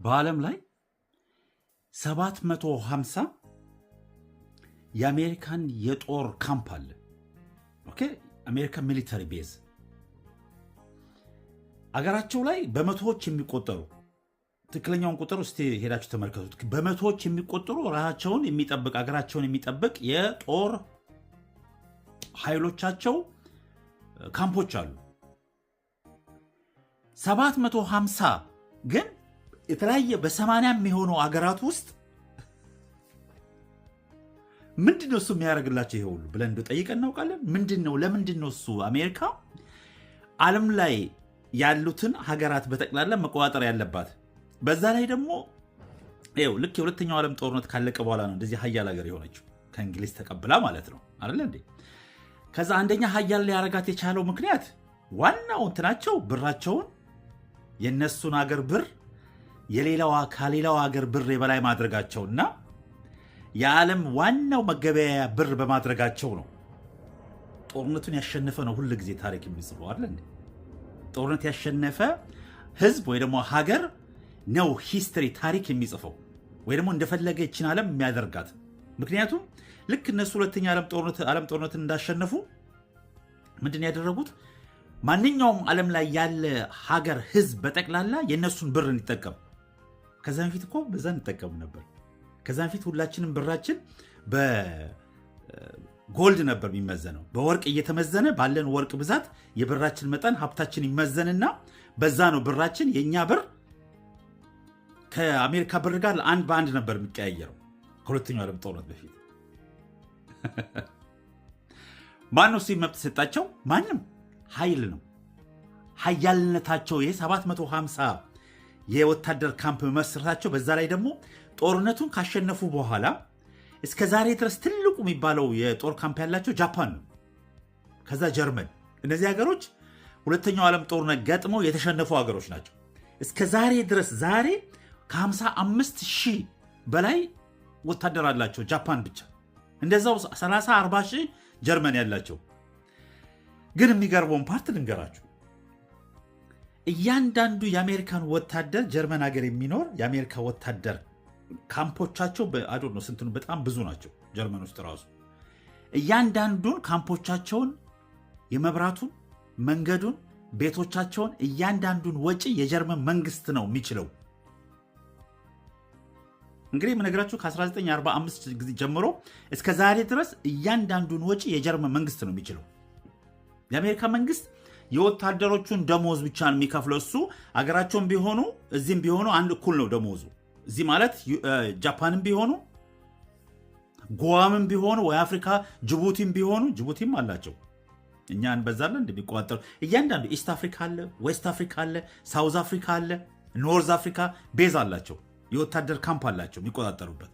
በዓለም ላይ 750 የአሜሪካን የጦር ካምፕ አለ። ኦኬ አሜሪካን ሚሊተሪ ቤዝ አገራቸው ላይ በመቶዎች የሚቆጠሩ ትክክለኛውን ቁጥር እስቲ ሄዳችሁ ተመልከቱት። በመቶዎች የሚቆጠሩ ራሳቸውን የሚጠብቅ አገራቸውን የሚጠብቅ የጦር ኃይሎቻቸው ካምፖች አሉ። 750 ግን የተለያየ በ80 የሚሆኑ አገራት ውስጥ ምንድነው እሱ የሚያደርግላቸው ይሄ ሁሉ ብለን ጠይቀን እናውቃለን? ምንድነው? ለምንድነው እሱ አሜሪካ ዓለም ላይ ያሉትን ሀገራት በጠቅላላ መቆጣጠር ያለባት? በዛ ላይ ደግሞ ይኸው ልክ የሁለተኛው ዓለም ጦርነት ካለቀ በኋላ ነው እንደዚህ ሀያል ሀገር የሆነችው ከእንግሊዝ ተቀብላ ማለት ነው አይደል እንዴ? ከዛ አንደኛ ሀያል ሊያረጋት የቻለው ምክንያት ዋናው እንትናቸው ብራቸውን የነሱን ሀገር ብር ከሌላው ሀገር ብር የበላይ ማድረጋቸውና የዓለም ዋናው መገበያያ ብር በማድረጋቸው ነው። ጦርነቱን ያሸነፈ ነው ሁሉ ጊዜ ታሪክ የሚጽፈው አይደል እንዴ? ጦርነት ያሸነፈ ህዝብ ወይ ደግሞ ሀገር ነው ሂስትሪ ታሪክ የሚጽፈው ወይ ደግሞ እንደፈለገ ይችን ዓለም የሚያደርጋት። ምክንያቱም ልክ እነሱ ሁለተኛ ዓለም ጦርነትን እንዳሸነፉ ምንድን ያደረጉት? ማንኛውም ዓለም ላይ ያለ ሀገር ህዝብ በጠቅላላ የነሱን ብር እንዲጠቀም። ከዛ በፊት እኮ በዛ እንጠቀም ነበር። ከዛ በፊት ሁላችንም ብራችን በጎልድ ነበር የሚመዘነው። በወርቅ እየተመዘነ ባለን ወርቅ ብዛት የብራችን መጠን ሀብታችን ይመዘንና በዛ ነው ብራችን የኛ ብር ከአሜሪካ ብር ጋር አንድ በአንድ ነበር የሚቀያየረው ከሁለተኛው ዓለም ጦርነት በፊት። ማነው እሱ መብት ሰጣቸው? ማንም። ኃይል ነው ኃያልነታቸው። ይሄ 750 የወታደር ካምፕ መስራታቸው። በዛ ላይ ደግሞ ጦርነቱን ካሸነፉ በኋላ እስከ ዛሬ ድረስ ትልቁ የሚባለው የጦር ካምፕ ያላቸው ጃፓን ነው። ከዛ ጀርመን። እነዚህ ሀገሮች ሁለተኛው ዓለም ጦርነት ገጥመው የተሸነፉ ሀገሮች ናቸው። እስከ ዛሬ ድረስ ዛሬ ከ55,000 በላይ ወታደር አላቸው ጃፓን ብቻ። እንደዛው 30-40,000 ጀርመን ያላቸው። ግን የሚገርመውን ፓርት ልንገራችሁ። እያንዳንዱ የአሜሪካን ወታደር ጀርመን ሀገር የሚኖር የአሜሪካ ወታደር ካምፖቻቸው በአዶ ነው ስንት ነው? በጣም ብዙ ናቸው ጀርመን ውስጥ ራሱ። እያንዳንዱን ካምፖቻቸውን፣ የመብራቱን፣ መንገዱን፣ ቤቶቻቸውን እያንዳንዱን ወጪ የጀርመን መንግስት ነው የሚችለው። እንግዲህ የምነግራችሁ ከ1945 ጊዜ ጀምሮ እስከ ዛሬ ድረስ እያንዳንዱን ወጪ የጀርመን መንግስት ነው የሚችለው። የአሜሪካ መንግስት የወታደሮቹን ደሞዝ ብቻ ነው የሚከፍለው። እሱ አገራቸውን ቢሆኑ እዚህም ቢሆኑ አንድ እኩል ነው ደሞዙ። እዚህ ማለት ጃፓንም ቢሆኑ ጎዋምም ቢሆኑ ወይ አፍሪካ ጅቡቲም ቢሆኑ፣ ጅቡቲም አላቸው እኛ እንበዛለን እንደሚቆጣጠሩ። እያንዳንዱ ኢስት አፍሪካ አለ፣ ዌስት አፍሪካ አለ፣ ሳውዝ አፍሪካ አለ፣ ኖርዝ አፍሪካ ቤዝ አላቸው። የወታደር ካምፕ አላቸው የሚቆጣጠሩበት።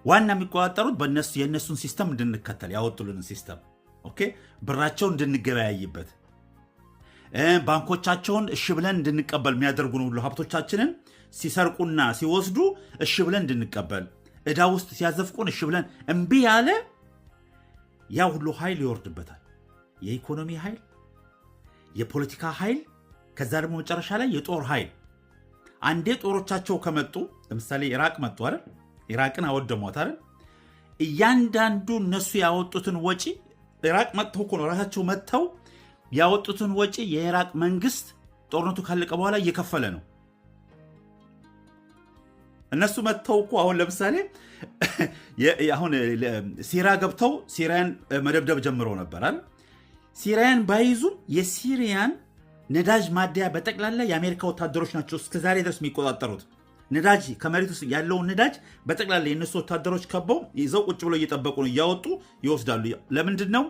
ዋና የሚቆጣጠሩት የእነሱን ሲስተም እንድንከተል ያወጡልን ሲስተም። ኦኬ ብራቸውን እንድንገበያይበት፣ ባንኮቻቸውን እሺ ብለን እንድንቀበል የሚያደርጉን ሁሉ ሀብቶቻችንን ሲሰርቁና ሲወስዱ እሺ ብለን እንድንቀበል፣ ዕዳ ውስጥ ሲያዘፍቁን እሺ ብለን እምቢ ያለ ያ ሁሉ ኃይል ይወርድበታል። የኢኮኖሚ ኃይል፣ የፖለቲካ ኃይል፣ ከዛ ደግሞ መጨረሻ ላይ የጦር ኃይል። አንዴ ጦሮቻቸው ከመጡ ለምሳሌ ኢራቅ መጡ አይደል? ኢራቅን አወደሟት አይደል? እያንዳንዱ እነሱ ያወጡትን ወጪ ኢራቅ መጥተው እኮ ነው ራሳቸው መጥተው ያወጡትን ወጪ የኢራቅ መንግስት ጦርነቱ ካለቀ በኋላ እየከፈለ ነው። እነሱ መጥተው እኮ አሁን ለምሳሌ አሁን ሲሪያ ገብተው ሲሪያን መደብደብ ጀምረው ነበር አይደል? ሲሪያን ባይዙም የሲሪያን ነዳጅ ማደያ በጠቅላላ የአሜሪካ ወታደሮች ናቸው እስከዛሬ ድረስ የሚቆጣጠሩት። ነዳጅ ከመሬት ውስጥ ያለውን ነዳጅ በጠቅላላ የነሱ ወታደሮች ከበው ይዘው ቁጭ ብሎ እየጠበቁ ነው፣ እያወጡ ይወስዳሉ። ለምንድን ነው?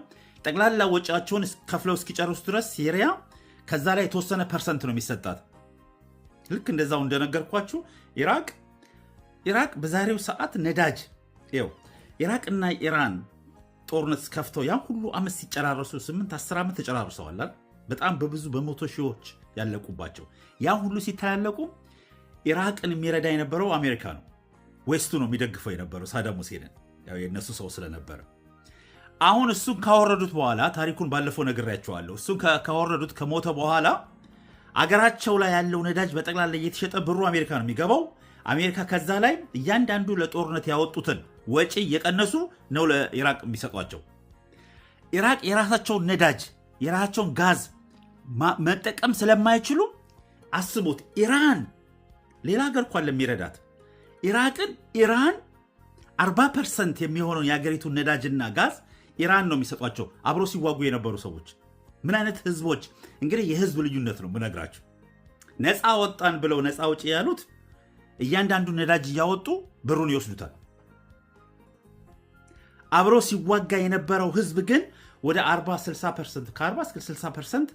ጠቅላላ ወጪያቸውን ከፍለው እስኪጨርሱ ድረስ ሲሪያ ከዛ ላይ የተወሰነ ፐርሰንት ነው የሚሰጣት። ልክ እንደዛው እንደነገርኳችሁ ኢራቅ በዛሬው ሰዓት ነዳጅ ይኸው ኢራቅና ኢራን ጦርነት ከፍተው ያ ሁሉ ዓመት ሲጨራረሱ 8-10 ዓመት ተጨራርሰዋል። በጣም በብዙ በመቶ ሺዎች ያለቁባቸው ያ ሁሉ ሲተላለቁ ኢራቅን የሚረዳ የነበረው አሜሪካ ነው። ዌስቱ ነው የሚደግፈው የነበረው ሳዳም ሁሴንን፣ ያው የነሱ ሰው ስለነበረ። አሁን እሱን ካወረዱት በኋላ ታሪኩን ባለፈው ነግሬያቸዋለሁ። እሱን ካወረዱት ከሞተ በኋላ አገራቸው ላይ ያለው ነዳጅ በጠቅላላ እየተሸጠ ብሩ አሜሪካ ነው የሚገባው። አሜሪካ ከዛ ላይ እያንዳንዱ ለጦርነት ያወጡትን ወጪ እየቀነሱ ነው ለኢራቅ የሚሰጧቸው። ኢራቅ የራሳቸውን ነዳጅ የራሳቸውን ጋዝ መጠቀም ስለማይችሉ አስቡት፣ ኢራን ሌላ ሀገር እንኳን ለሚረዳት ኢራን 40% የሚሆነውን የሀገሪቱን ነዳጅና ጋዝ ኢራን ነው የሚሰጧቸው። አብሮ ሲዋጉ የነበሩ ሰዎች ምን አይነት ህዝቦች! እንግዲህ የህዝብ ልዩነት ነው ምነግራቸው። ነፃ ወጣን ብለው ነፃ ውጪ ያሉት እያንዳንዱ ነዳጅ እያወጡ ብሩን ይወስዱታል። አብሮ ሲዋጋ የነበረው ህዝብ ግን ወደ 40-60% ከ40 እስከ 60%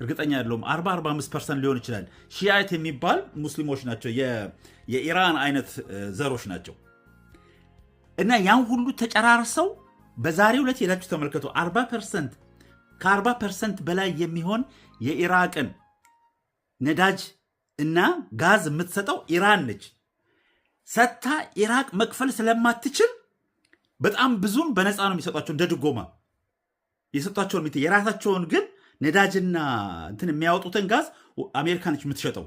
እርግጠኛ ያለውም 40-45% ሊሆን ይችላል ሺዓት የሚባል ሙስሊሞች ናቸው። የኢራን አይነት ዘሮች ናቸው። እና ያን ሁሉ ተጨራርሰው በዛሬው ዕለት ሄዳችሁ ተመልከቱ። 40% ከ40% በላይ የሚሆን የኢራቅን ነዳጅ እና ጋዝ የምትሰጠው ኢራን ነች። ሰታ ኢራቅ መክፈል ስለማትችል በጣም ብዙን በነፃ ነው የሚሰጧቸው፣ እንደ ድጎማ የሰጧቸውን የራሳቸውን ግን ነዳጅና እንትን የሚያወጡትን ጋዝ አሜሪካ ነች የምትሸጠው።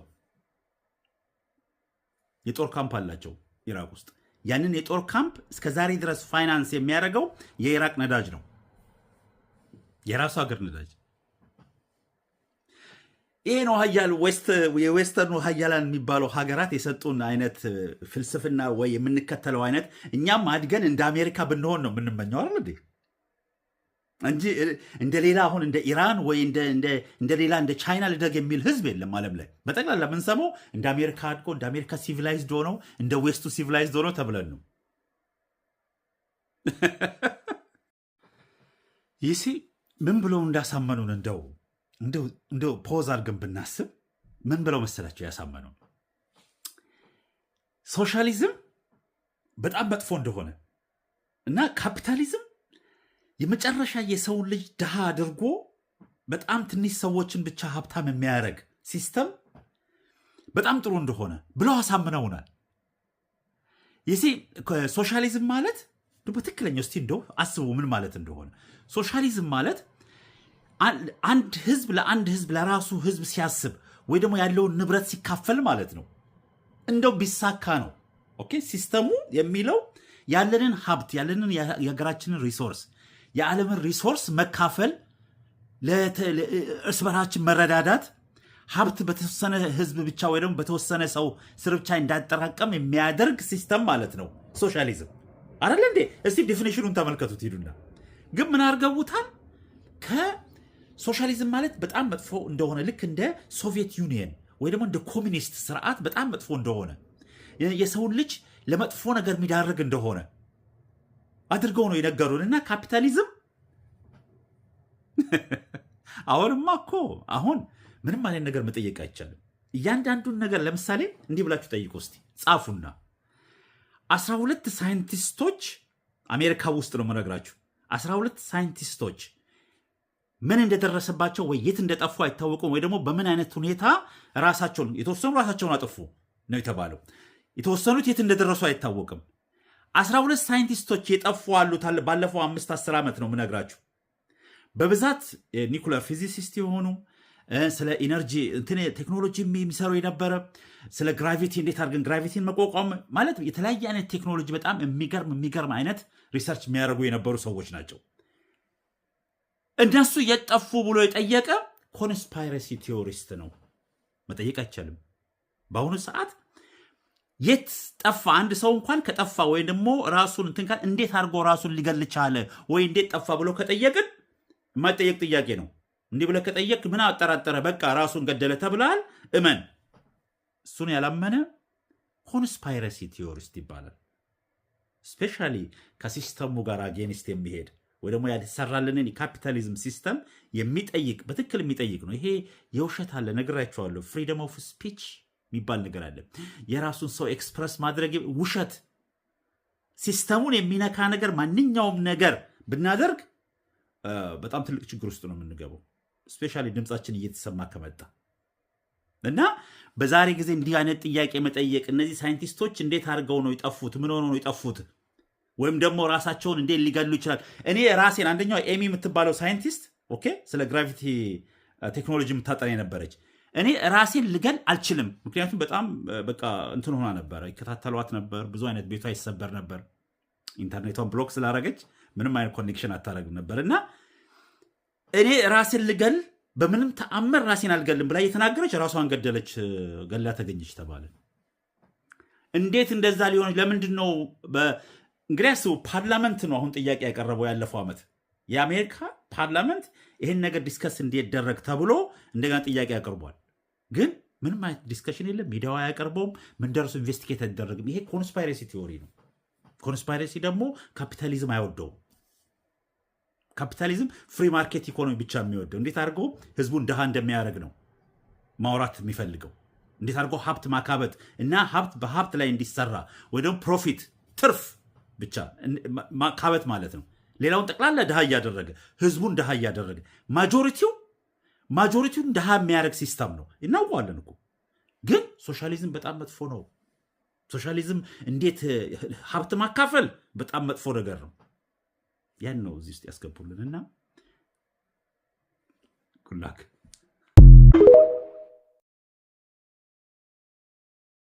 የጦር ካምፕ አላቸው ኢራቅ ውስጥ። ያንን የጦር ካምፕ እስከ ዛሬ ድረስ ፋይናንስ የሚያደርገው የኢራቅ ነዳጅ ነው፣ የራሱ ሀገር ነዳጅ። ይሄ ነው የዌስተርኑ ሀያላን የሚባለው ሀገራት የሰጡን አይነት ፍልስፍና ወይ የምንከተለው አይነት። እኛም አድገን እንደ አሜሪካ ብንሆን ነው የምንመኘው አይደል እንዴ? እንጂ እንደ ሌላ አሁን እንደ ኢራን ወይ እንደ ሌላ እንደ ቻይና ልደግ የሚል ህዝብ የለም ዓለም ላይ። በጠቅላላ የምንሰማው እንደ አሜሪካ አድጎ እንደ አሜሪካ ሲቪላይዝድ ሆነው እንደ ዌስቱ ሲቪላይዝድ ሆነው ተብለን ነው። ይሲ ምን ብለው እንዳሳመኑን እንደው ፖዝ አድርገን ብናስብ ምን ብለው መሰላቸው ያሳመኑን? ሶሻሊዝም በጣም መጥፎ እንደሆነ እና ካፒታሊዝም የመጨረሻ የሰውን ልጅ ድሃ አድርጎ በጣም ትንሽ ሰዎችን ብቻ ሀብታም የሚያደርግ ሲስተም በጣም ጥሩ እንደሆነ ብለው አሳምነውናል። ይህ ሶሻሊዝም ማለት በትክክለኛው እስቲ እንደው አስቡ ምን ማለት እንደሆነ። ሶሻሊዝም ማለት አንድ ህዝብ ለአንድ ህዝብ ለራሱ ህዝብ ሲያስብ ወይ ደግሞ ያለውን ንብረት ሲካፈል ማለት ነው። እንደው ቢሳካ ነው። ኦኬ ሲስተሙ የሚለው ያለንን ሀብት ያለንን የሀገራችንን ሪሶርስ የዓለምን ሪሶርስ መካፈል፣ እርስ በርሳችን መረዳዳት፣ ሀብት በተወሰነ ህዝብ ብቻ ወይ ደግሞ በተወሰነ ሰው ስር ብቻ እንዳጠራቀም የሚያደርግ ሲስተም ማለት ነው ሶሻሊዝም አይደል እንዴ? እስቲ ዲፊኒሽኑን ተመልከቱት ሂዱና። ግን ምን አድርገውታል? ከሶሻሊዝም ማለት በጣም መጥፎ እንደሆነ ልክ እንደ ሶቪየት ዩኒየን ወይ ደግሞ እንደ ኮሚኒስት ስርዓት በጣም መጥፎ እንደሆነ የሰውን ልጅ ለመጥፎ ነገር የሚዳርግ እንደሆነ አድርገው ነው የነገሩን። እና ካፒታሊዝም አሁንማ እኮ አሁን ምንም አይነት ነገር መጠየቅ አይቻልም። እያንዳንዱን ነገር ለምሳሌ እንዲህ ብላችሁ ጠይቁ እስቲ ጻፉና 12 ሳይንቲስቶች አሜሪካ ውስጥ ነው የምነግራችሁ። 12 ሳይንቲስቶች ምን እንደደረሰባቸው ወይ የት እንደጠፉ አይታወቁም፣ ወይ ደግሞ በምን አይነት ሁኔታ የተወሰኑ ራሳቸውን አጠፉ ነው የተባለው። የተወሰኑት የት እንደደረሱ አይታወቅም። 12 ሳይንቲስቶች የጠፉ አሉት። ባለፈው 5-10 ዓመት ነው የምነግራችሁ። በብዛት ኒኩለር ፊዚሲስት የሆኑ ስለ ኢነርጂ ቴክኖሎጂ የሚሰሩ የነበረ ስለ ግራቪቲ እንዴት አድርገን ግራቪቲን መቋቋም ማለት የተለያየ አይነት ቴክኖሎጂ በጣም የሚገርም አይነት ሪሰርች የሚያደርጉ የነበሩ ሰዎች ናቸው። እነሱ የጠፉ ብሎ የጠየቀ ኮንስፓይረሲ ቲዮሪስት ነው። መጠየቅ አይቻልም። በአሁኑ ሰዓት የት ጠፋ አንድ ሰው እንኳን ከጠፋ ወይ ደግሞ ራሱን እንዴት አድርጎ ራሱን ሊገል ቻለ ወይ እንዴት ጠፋ ብሎ ከጠየቅን የማይጠየቅ ጥያቄ ነው። እንዲህ ብለህ ከጠየቅ ምን አጠራጠረ፣ በቃ ራሱን ገደለ ተብላል፣ እመን። እሱን ያላመነ ኮንስፓይረሲ ቲዮሪስት ይባላል። ስፔሻሊ ከሲስተሙ ጋር አጌንስት የሚሄድ ወይ ደግሞ ያልተሰራልንን የካፒታሊዝም ሲስተም የሚጠይቅ በትክክል የሚጠይቅ ነው። ይሄ የውሸት አለ፣ ነግራችኋለሁ። ፍሪደም ኦፍ ስፒች የሚባል ነገር አለ። የራሱን ሰው ኤክስፕረስ ማድረግ ውሸት። ሲስተሙን የሚነካ ነገር ማንኛውም ነገር ብናደርግ በጣም ትልቅ ችግር ውስጥ ነው የምንገባው። ስፔሻሊ ድምፃችን እየተሰማ ከመጣ እና በዛሬ ጊዜ እንዲህ አይነት ጥያቄ መጠየቅ እነዚህ ሳይንቲስቶች እንዴት አድርገው ነው የጠፉት? ምን ሆነው ነው የጠፉት? ወይም ደግሞ ራሳቸውን እንዴት ሊገሉ ይችላል? እኔ ራሴን አንደኛው ኤሚ የምትባለው ሳይንቲስት ኦኬ ስለ ግራቪቲ ቴክኖሎጂ የምታጠና የነበረች እኔ ራሴን ልገል አልችልም። ምክንያቱም በጣም በቃ እንትን ሆና ነበረ፣ ይከታተሏት ነበር። ብዙ አይነት ቤቷ ይሰበር ነበር። ኢንተርኔቷን ብሎክ ስላረገች ምንም አይነት ኮኔክሽን አታረግም ነበር እና እኔ ራሴን ልገል በምንም ተአምር ራሴን አልገልም ብላ እየተናገረች ራሷን ገደለች፣ ገላ ተገኘች ተባለ። እንዴት እንደዛ ሊሆን? ለምንድን ነው? እንግዲህ አስቡ፣ ፓርላመንት ነው አሁን ጥያቄ ያቀረበው ያለፈው ዓመት የአሜሪካ ፓርላመንት ይህን ነገር ዲስከስ እንዲደረግ ተብሎ እንደገና ጥያቄ ያቀርቧል። ግን ምንም አይነት ዲስከሽን የለም። ሚዲያው አያቀርበውም። ምን ደርሶ ኢንቨስቲጌት አይደረግም። ይሄ ኮንስፓይሬሲ ቲዎሪ ነው። ኮንስፓይሬሲ ደግሞ ካፒታሊዝም አይወደውም። ካፒታሊዝም ፍሪ ማርኬት ኢኮኖሚ ብቻ የሚወደው እንዴት አድርጎ ህዝቡን ድሃ እንደሚያደርግ ነው ማውራት የሚፈልገው። እንዴት አድርጎ ሀብት ማካበት እና ሀብት በሀብት ላይ እንዲሰራ ወይ ደግሞ ፕሮፊት ትርፍ ብቻ ማካበት ማለት ነው። ሌላውን ጠቅላላ ድሃ እያደረገ ህዝቡን ድሃ እያደረገ ማጆሪቲውን ድሃ የሚያደርግ ሲስተም ነው። እናውቀዋለን እኮ። ግን ሶሻሊዝም በጣም መጥፎ ነው። ሶሻሊዝም እንዴት ሀብት ማካፈል በጣም መጥፎ ነገር ነው። ያን ነው እዚህ ውስጥ ያስገቡልንና ጉላክ